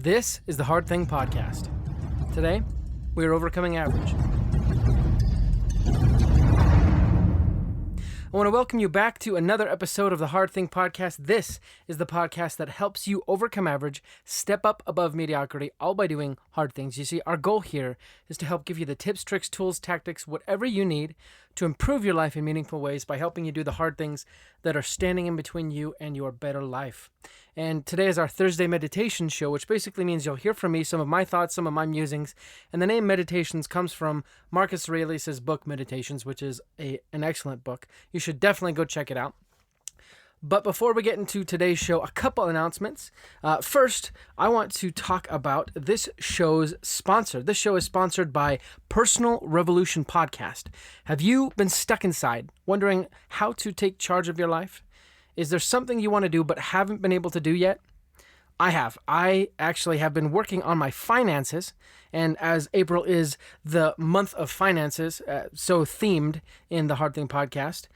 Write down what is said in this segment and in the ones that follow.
This is the Hard Thing Podcast. Today, we are overcoming average. I want to welcome you back to another episode of the Hard Thing Podcast. This is the podcast that helps you overcome average, step up above mediocrity, all by doing hard things. You see, our goal here is to help give you the tips, tricks, tools, tactics, whatever you need to improve your life in meaningful ways by helping you do the hard things that are standing in between you and your better life. And today is our Thursday meditation show, which basically means you'll hear from me some of my thoughts, some of my musings. And the name Meditations comes from Marcus Aurelius' book Meditations, which is an excellent book. You should definitely go check it out. But before we get into today's show, a couple announcements. First, I want to talk about this show's sponsor. This show is sponsored by Personal Revolution Podcast. Have you been stuck inside, wondering how to take charge of your life? Is there something you want to do but haven't been able to do yet? I have. I actually have been working on my finances, and as April is the month of finances, so themed in the Hard Thing Podcast,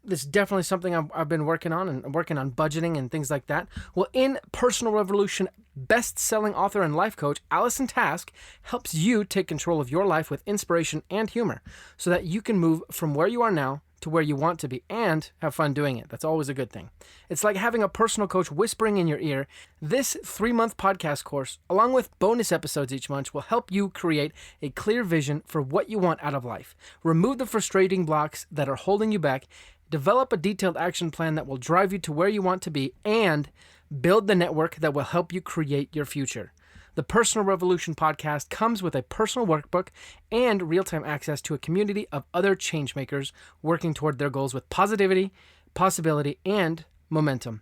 this is definitely something I've been working on, and working on budgeting and things like that. Well, in Personal Revolution, best-selling author and life coach Allison Task helps you take control of your life with inspiration and humor so that you can move from where you are now to where you want to be and have fun doing it. That's always a good thing. It's like having a personal coach whispering in your ear. This 3-month podcast course, along with bonus episodes each month, will help you create a clear vision for what you want out of life. Remove the frustrating blocks that are holding you back, develop a detailed action plan that will drive you to where you want to be, and build the network that will help you create your future. The Personal Revolution Podcast comes with a personal workbook and real-time access to a community of other changemakers working toward their goals with positivity, possibility, and momentum.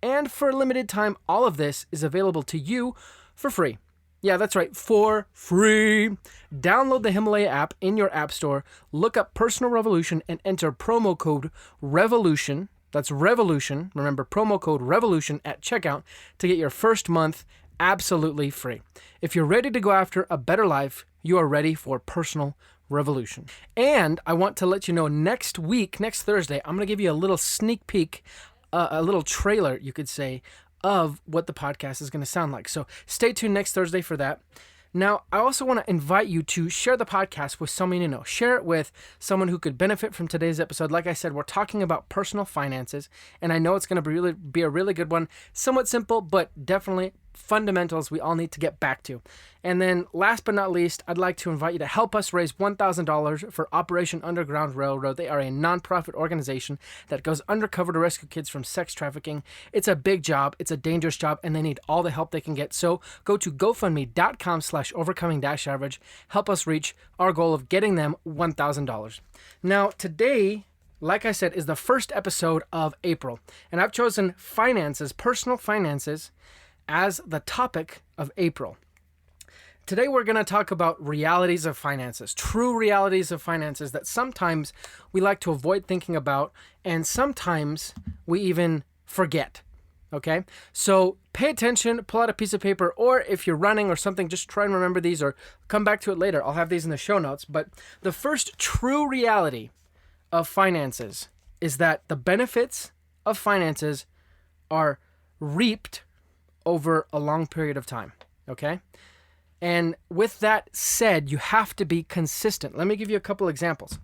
And for a limited time, all of this is available to you for free. Yeah, that's right, for free. Download the Himalaya app in your app store, look up Personal Revolution, and enter promo code REVOLUTION. That's REVOLUTION. Remember, promo code REVOLUTION at checkout to get your first month absolutely free. If you're ready to go after a better life, you are ready for Personal Revolution. And I want to let you know next week, next Thursday, I'm going to give you a little sneak peek, a little trailer, you could say, of what the podcast is going to sound like. So stay tuned next Thursday for that. Now, I also want to invite you to share the podcast with someone you know. Share it with someone who could benefit from today's episode. Like I said, we're talking about personal finances, and I know it's going to be a really good one. Somewhat simple, but definitely fundamentals we all need to get back to. And then last but not least, I'd like to invite you to help us raise $1,000 for Operation Underground Railroad. They are a nonprofit organization that goes undercover to rescue kids from sex trafficking. It's a big job, it's a dangerous job, and they need all the help they can get. So go to GoFundMe.com/overcoming-average. Help us reach our goal of getting them $1,000. Now, today, like I said, is the first episode of April, and I've chosen finances, personal finances, as the topic of April. Today we're going to talk about realities of finances, true realities of finances that sometimes we like to avoid thinking about, and sometimes we even forget. Okay? So pay attention, pull out a piece of paper, or if you're running or something, just try and remember these or come back to it later. I'll have these in the show notes. But the first true reality of finances is that the benefits of finances are reaped over a long period of time, okay? And with that said, you have to be consistent. Let me give you a couple examples.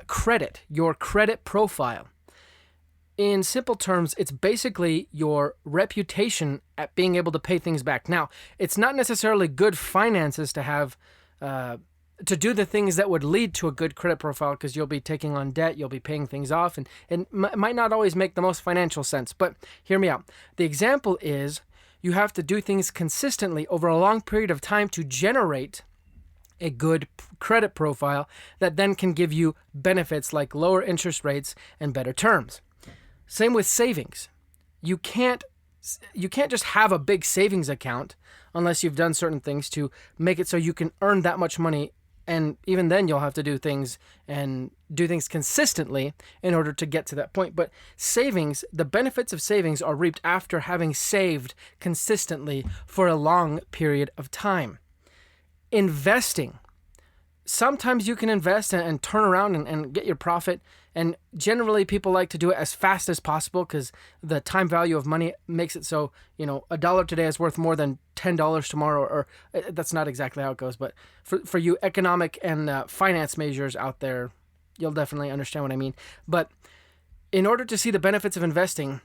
Credit, your credit profile. In simple terms, it's basically your reputation at being able to pay things back. Now, it's not necessarily good finances to have, to do the things that would lead to a good credit profile, because you'll be taking on debt, you'll be paying things off, and it might not always make the most financial sense. But hear me out. The example is, you have to do things consistently over a long period of time to generate a good credit profile that then can give you benefits like lower interest rates and better terms. Same with savings. You can't just have a big savings account unless you've done certain things to make it so you can earn that much money. And even then you'll have to do things consistently in order to get to that point. But savings, the benefits of savings are reaped after having saved consistently for a long period of time. Investing. Sometimes you can invest and turn around and get your profit And generally people like to do it as fast as possible because the time value of money makes it so, a dollar today is worth more than $10 tomorrow, or that's not exactly how it goes. But for you economic and finance majors out there, you'll definitely understand what I mean. But in order to see the benefits of investing,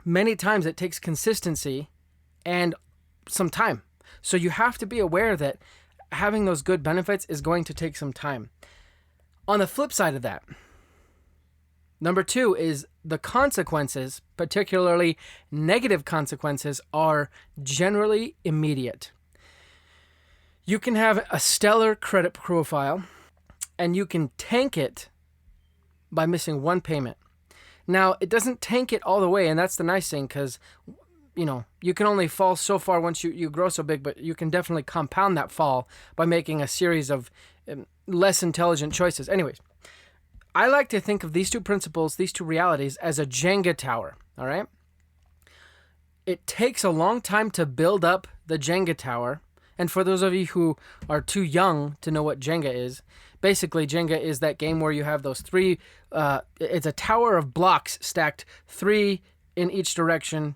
many times it takes consistency and some time. So you have to be aware that having those good benefits is going to take some time. On the flip side of that, number 2 is the consequences, particularly negative consequences, are generally immediate. You can have a stellar credit profile and you can tank it by missing one payment. Now, it doesn't tank it all the way, and that's the nice thing, because you can only fall so far once you grow so big, but you can definitely compound that fall by making a series of less intelligent choices. Anyways, I like to think of these two principles, these two realities, as a Jenga tower, all right? It takes a long time to build up the Jenga tower, and for those of you who are too young to know what Jenga is, basically Jenga is that game where you have those three, it's a tower of blocks stacked 3 in each direction,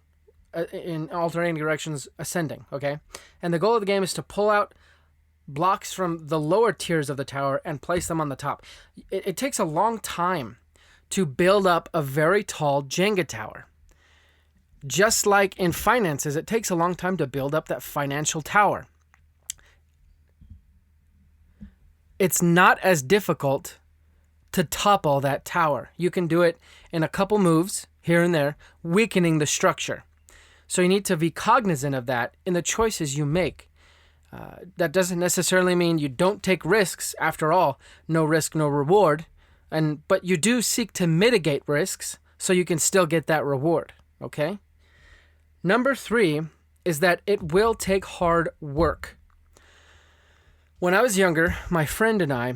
in alternating directions, ascending, okay? And the goal of the game is to pull out blocks from the lower tiers of the tower and place them on the top. It takes a long time to build up a very tall Jenga tower. Just like in finances, it takes a long time to build up that financial tower. It's not as difficult to topple that tower. You can do it in a couple moves here and there, weakening the structure. So you need to be cognizant of that in the choices you make. That doesn't necessarily mean you don't take risks. After all, no risk, no reward. But you do seek to mitigate risks so you can still get that reward, okay? Number 3 is that it will take hard work. When I was younger, my friend and I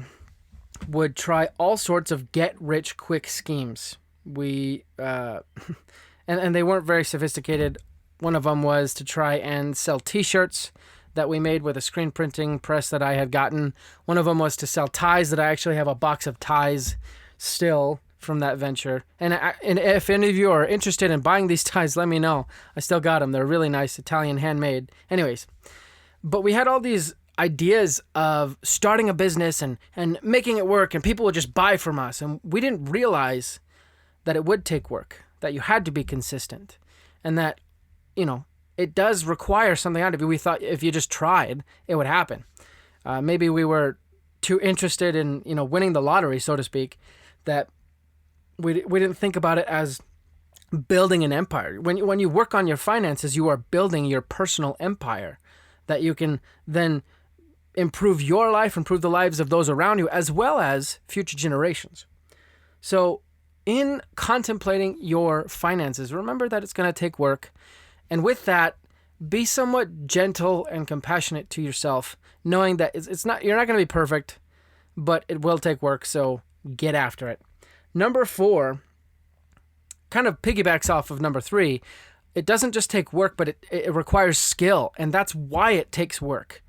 would try all sorts of get-rich-quick schemes. We and they weren't very sophisticated. One of them was to try and sell T-shirts that we made with a screen printing press that I had gotten. One of them was to sell ties, that I actually have a box of ties still from that venture. And if any of you are interested in buying these ties, let me know. I still got them. They're really nice, Italian handmade. Anyways, but we had all these ideas of starting a business and making it work, and people would just buy from us. And we didn't realize that it would take work, that you had to be consistent, and that, it does require something out of you. We thought if you just tried, it would happen. Maybe we were too interested in, winning the lottery, so to speak, that we didn't think about it as building an empire. When you work on your finances, you are building your personal empire that you can then improve your life, improve the lives of those around you, as well as future generations. So in contemplating your finances, remember that it's going to take work. And with that, be somewhat gentle and compassionate to yourself, knowing that you're not going to be perfect, but it will take work, so get after it. Number 4 kind of piggybacks off of number 3. It doesn't just take work, but it requires skill, and that's why it takes work.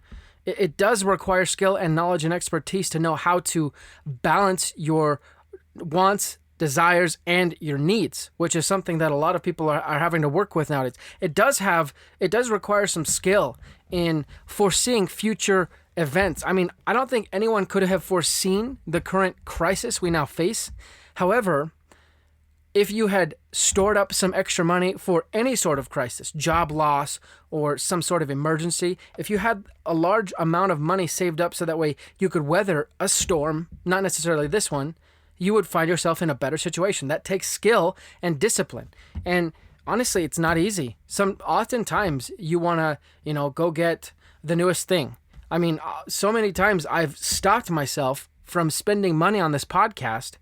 It does require skill and knowledge and expertise to know how to balance your wants, desires, and your needs, which is something that a lot of people are having to work with nowadays. It does require some skill in foreseeing future events. I mean, I don't think anyone could have foreseen the current crisis we now face. However, if you had stored up some extra money for any sort of crisis, job loss, or some sort of emergency, if you had a large amount of money saved up so that way you could weather a storm, not necessarily this one, you would find yourself in a better situation. That takes skill and discipline. And honestly, it's not easy. Oftentimes you want to, go get the newest thing. I mean, so many times I've stopped myself from spending money on this podcast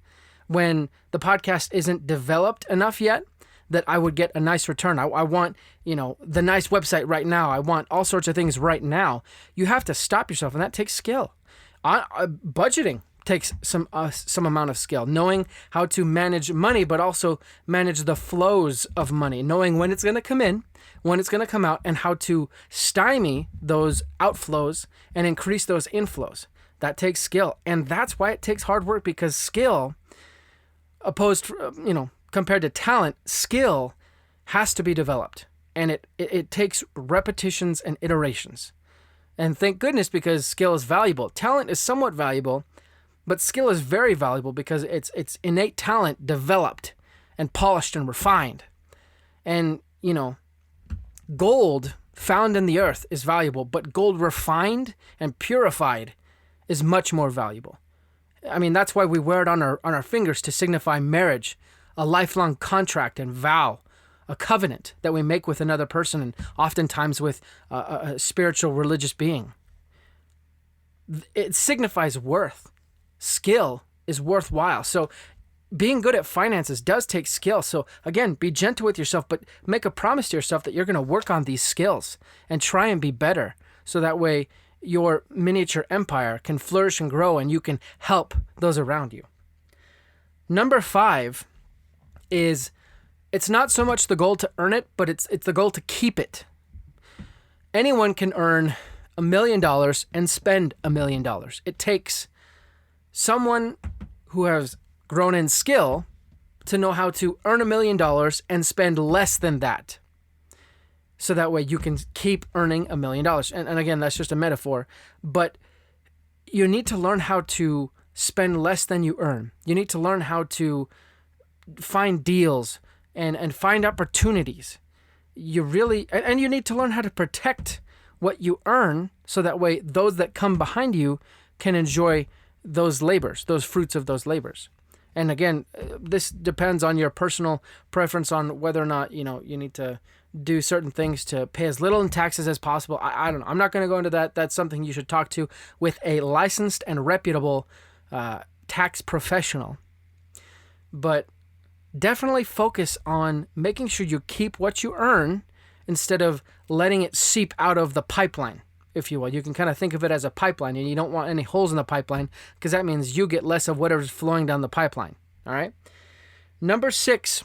when the podcast isn't developed enough yet that I would get a nice return. I want, the nice website right now. I want all sorts of things right now. You have to stop yourself, and that takes skill. Budgeting takes some amount of skill, knowing how to manage money, but also manage the flows of money, knowing when it's going to come in, when it's going to come out, and how to stymie those outflows and increase those inflows. That takes skill. And that's why it takes hard work, because skill compared to talent, skill has to be developed. And it takes repetitions and iterations. And thank goodness, because skill is valuable. Talent is somewhat valuable, but skill is very valuable because it's innate talent developed and polished and refined. And, gold found in the earth is valuable, but gold refined and purified is much more valuable. I mean, that's why we wear it on our fingers, to signify marriage, a lifelong contract and vow, a covenant that we make with another person, and oftentimes with a spiritual religious being. It signifies worth. Skill is worthwhile. So being good at finances does take skill. So again, be gentle with yourself, but make a promise to yourself that you're going to work on these skills and try and be better. So that way your miniature empire can flourish and grow, and you can help those around you. Number 5 is, it's not so much the goal to earn it, but it's the goal to keep it. Anyone can earn $1 million and spend $1 million. It takes someone who has grown in skill to know how to earn $1 million and spend less than that. So that way you can keep earning $1 million. And again, that's just a metaphor, but you need to learn how to spend less than you earn. You need to learn how to find deals and find opportunities. You need to learn how to protect what you earn, so that way those that come behind you can enjoy those labors, those fruits of those labors. And again, this depends on your personal preference on whether or not, you need to do certain things to pay as little in taxes as possible. I don't know. I'm not going to go into that. That's something you should talk to with a licensed and reputable tax professional. But definitely focus on making sure you keep what you earn instead of letting it seep out of the pipeline, if you will. You can kind of think of it as a pipeline, and you don't want any holes in the pipeline, because that means you get less of whatever's flowing down the pipeline. All right. Number 6,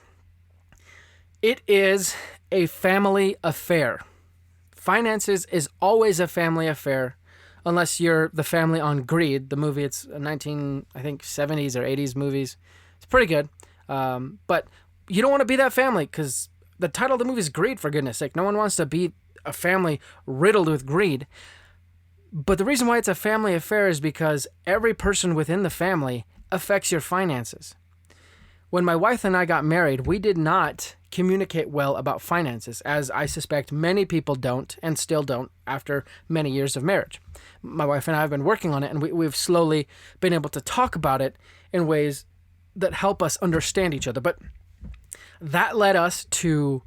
it is a family affair. Finances is always a family affair, unless you're the family on Greed, the movie. It's a 70s or 80s movies. It's pretty good. But you don't want to be that family, because the title of the movie is Greed, for goodness sake. No one wants to be a family riddled with greed. But the reason why it's a family affair is because every person within the family affects your finances. When my wife and I got married, we did not communicate well about finances, as I suspect many people don't and still don't after many years of marriage. My wife and I have been working on it, and we've slowly been able to talk about it in ways that help us understand each other. But that led us to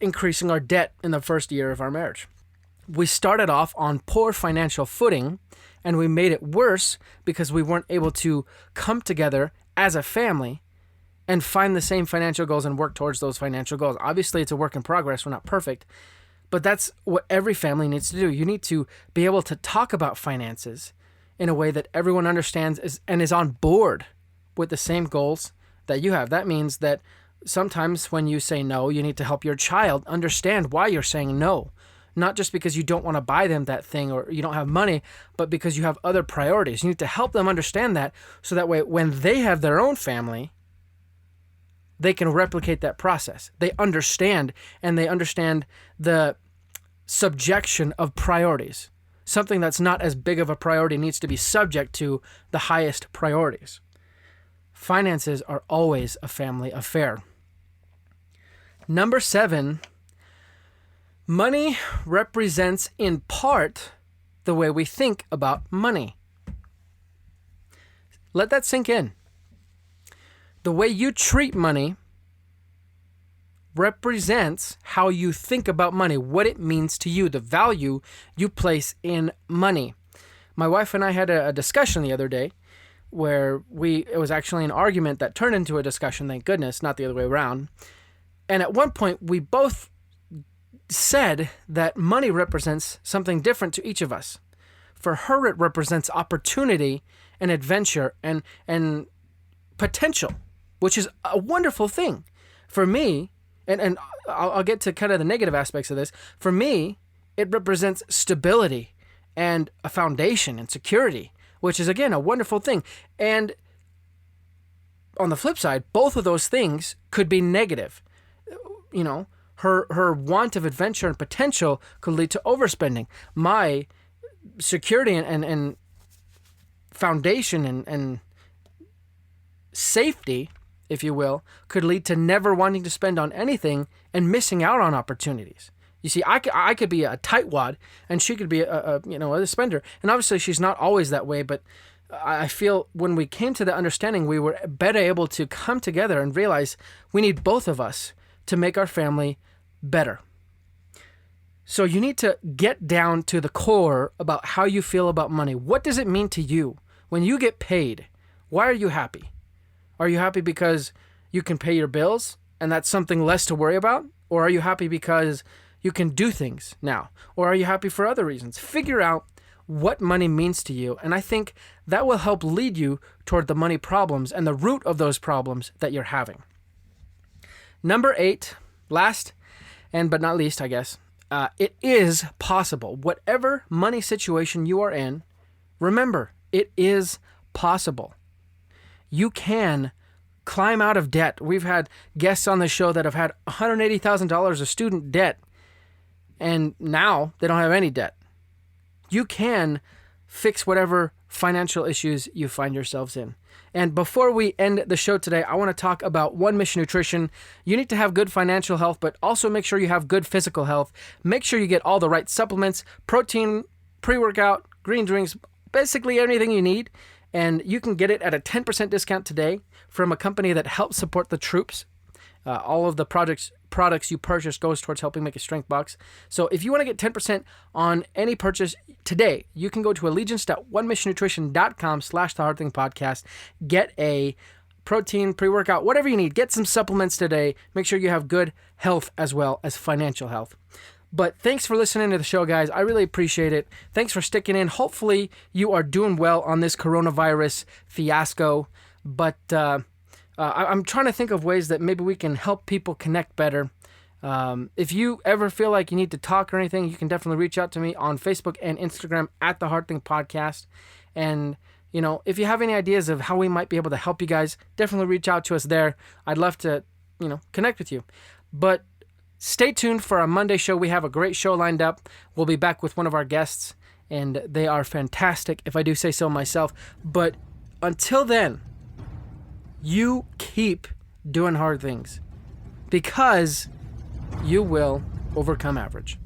increasing our debt in the first year of our marriage. We started off on poor financial footing, and we made it worse because we weren't able to come together as a family and find the same financial goals and work towards those financial goals. Obviously, it's a work in progress. We're not perfect, but that's what every family needs to do. You need to be able to talk about finances in a way that everyone understands and is on board with the same goals that you have. That means that sometimes when you say no, you need to help your child understand why you're saying no. Not just because you don't want to buy them that thing or you don't have money, but because you have other priorities. You need to help them understand that, so that way when they have their own family, they can replicate that process. They understand, and they understand the subjection of priorities. Something that's not as big of a priority needs to be subject to the highest priorities. Finances are always a family affair. Number 7, money represents in part the way we think about money. Let that sink in. The way you treat money represents how you think about money, what it means to you, the value you place in money. My wife and I had a discussion the other day where it was actually an argument that turned into a discussion, thank goodness, not the other way around. And at one point, we both said that money represents something different to each of us. For her, it represents opportunity and adventure and potential, which is a wonderful thing. For me, and I'll get to kind of the negative aspects of this, for me, it represents stability and a foundation and security, which is, again, a wonderful thing. And on the flip side, both of those things could be negative. You know, her want of adventure and potential could lead to overspending. My security and foundation and safety, if you will, could lead to never wanting to spend on anything and missing out on opportunities. You see, I could be a tightwad and she could be a spender. And obviously she's not always that way, but I feel when we came to the understanding, we were better able to come together and realize we need both of us to make our family better. So you need to get down to the core about how you feel about money. What does it mean to you? When you get paid, why are you happy? Are you happy because you can pay your bills and that's something less to worry about? Or are you happy because you can do things now? Or are you happy for other reasons? Figure out what money means to you. And I think that will help lead you toward the money problems and the root of those problems that you're having. Number 8, last and but not least, I guess, it is possible. Whatever money situation you are in, remember, it is possible. You can climb out of debt. We've had guests on the show that have had $180,000 of student debt, and now they don't have any debt. You can fix whatever financial issues you find yourselves in. And before we end the show today, I want to talk about One Mission Nutrition. You need to have good financial health, but also make sure you have good physical health. Make sure you get all the right supplements, protein, pre-workout, green drinks, basically anything you need. And you can get it at a 10% discount today from a company that helps support the troops. All of the products you purchase goes towards helping make a strength box. So if you want to get 10% on any purchase today, you can go to allegiance.onemissionnutrition.com/thehardthingpodcast. Get a protein, pre-workout, whatever you need. Get some supplements today. Make sure you have good health as well as financial health. But thanks for listening to the show, guys. I really appreciate it. Thanks for sticking in. Hopefully you are doing well on this coronavirus fiasco. But I'm trying to think of ways that maybe we can help people connect better. If you ever feel like you need to talk or anything, you can definitely reach out to me on Facebook and Instagram at The Hard Thing Podcast. And, you know, if you have any ideas of how we might be able to help you guys, definitely reach out to us there. I'd love to, connect with you. But stay tuned for our Monday show. We have a great show lined up. We'll be back with one of our guests, and they are fantastic, if I do say so myself. But until then, you keep doing hard things because you will overcome average.